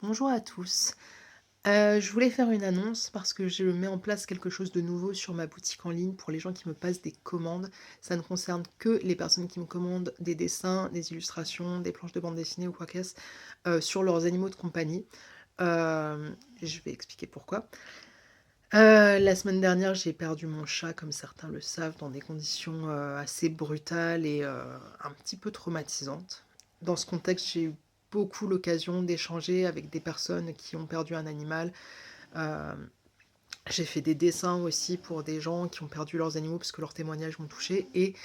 Bonjour à tous. Je voulais faire une annonce parce que je mets en place quelque chose de nouveau sur ma boutique en ligne pour les gens qui me passent des commandes. Ça ne concerne que les personnes qui me commandent des dessins, des illustrations, des planches de bande dessinée ou quoi qu'est-ce, sur leurs animaux de compagnie. Je vais expliquer pourquoi. La semaine dernière, j'ai perdu mon chat, comme certains le savent, dans des conditions, assez brutales et un petit peu traumatisantes. Dans ce contexte, j'ai eu beaucoup l'occasion d'échanger avec des personnes qui ont perdu un animal. Hem, j'ai fait des dessins aussi pour des gens qui ont perdu leurs animaux parce que leurs témoignages m'ont touchée et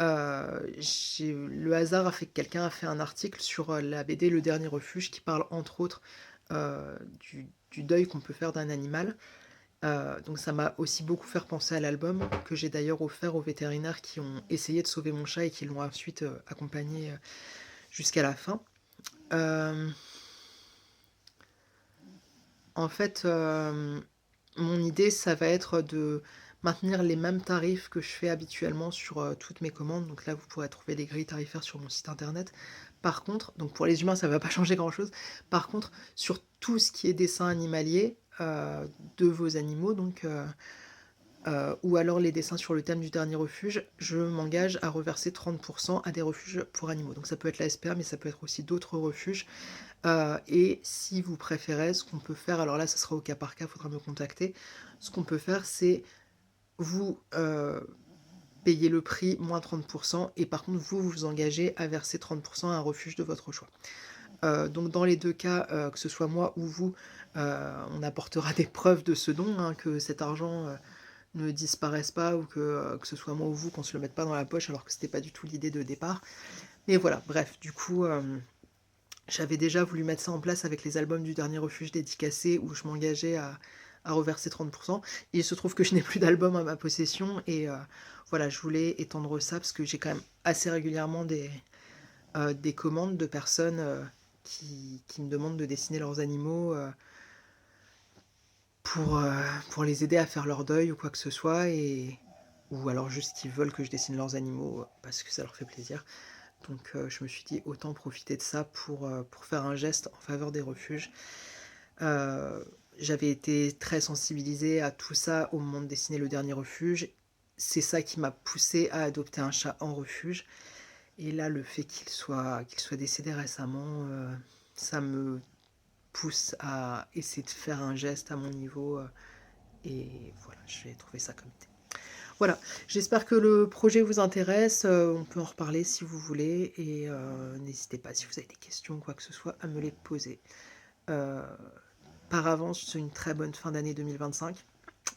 le hasard a fait que quelqu'un a fait un article sur, la BD Le Dernier Refuge qui parle entre autres, du deuil qu'on peut faire d'un animal. Donc ça m'a aussi beaucoup fait penser à l'album, que j'ai d'ailleurs offert aux vétérinaires qui ont essayé de sauver mon chat et qui l'ont ensuite, accompagné, jusqu'à la fin. Hem, en fait, mon idée, ça va être de maintenir les mêmes tarifs que je fais habituellement sur, toutes mes commandes. Donc là, vous pourrez trouver des grilles tarifaires sur mon site internet. Par contre, donc pour les humains, ça va pas changer grand-chose. Par contre, sur tout ce qui est dessin animalier, de vos animaux donc, ou alors les dessins sur le thème du dernier refuge, je m'engage à reverser 30 à des refuges pour animaux. Donc ça peut être la SPA, mais ça peut être aussi d'autres refuges. Et si vous préférez, ce qu'on peut faire, alors là, ça sera au cas par cas, il faudra me contacter. Ce qu'on peut faire, c'est vous, payer le prix moins 30 et par contre, vous vous engagez à verser 30 à un refuge de votre choix. Donc dans les 2 cas, que ce soit moi ou vous, on apportera des preuves de ce don, hein, que cet argent, ne disparaisse pas ou que ce soit moi ou vous qu'on se le mette pas dans la poche alors que c'était pas du tout l'idée de départ. Mais voilà, bref, du coup, j'avais déjà voulu mettre ça en place avec les albums du Dernier Refuge dédicacés où je m'engageais à reverser 30. Il se trouve que je n'ai plus d'album à ma possession et voilà, je voulais étendre ça parce que j'ai quand même assez régulièrement des commandes de personnes, qui me demandent de dessiner leurs animaux, pour, heu, pour les aider à faire leur deuil ou quoi que ce soit ou alors juste qu'ils veulent que je dessine leurs animaux, parce que ça leur fait plaisir. Donc je me suis dit: «Autant profiter de ça pour faire un geste en faveur des refuges». J'avais été très sensibilisée à tout ça au moment de dessiner Le Dernier Refuge. C'est ça qui m'a poussée à adopter un chat en refuge et là, le fait qu'il soit décédé récemment, ça me pousse à essayer de faire un geste à mon niveau, et voilà, j'ai trouvé ça comme idée. Voilà, j'espère que le projet vous intéresse, on peut en reparler si vous voulez et n'hésitez pas si vous avez des questions ou quoi que ce soit à me les poser. Heu, par avance, c'est une très bonne fin d'année 2025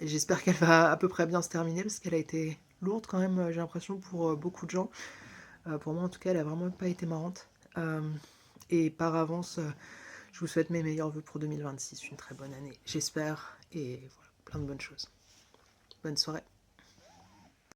et j'espère qu'elle va à peu près bien se terminer parce qu'elle a été lourde quand même, j'ai l'impression pour, beaucoup de gens. Pour moi en tout cas, elle a vraiment pas été marrante. Hem et par avance, je vous souhaite mes meilleurs vœux pour 2026, une très bonne année, j'espère et voilà, plein de bonnes choses. Bonne soirée.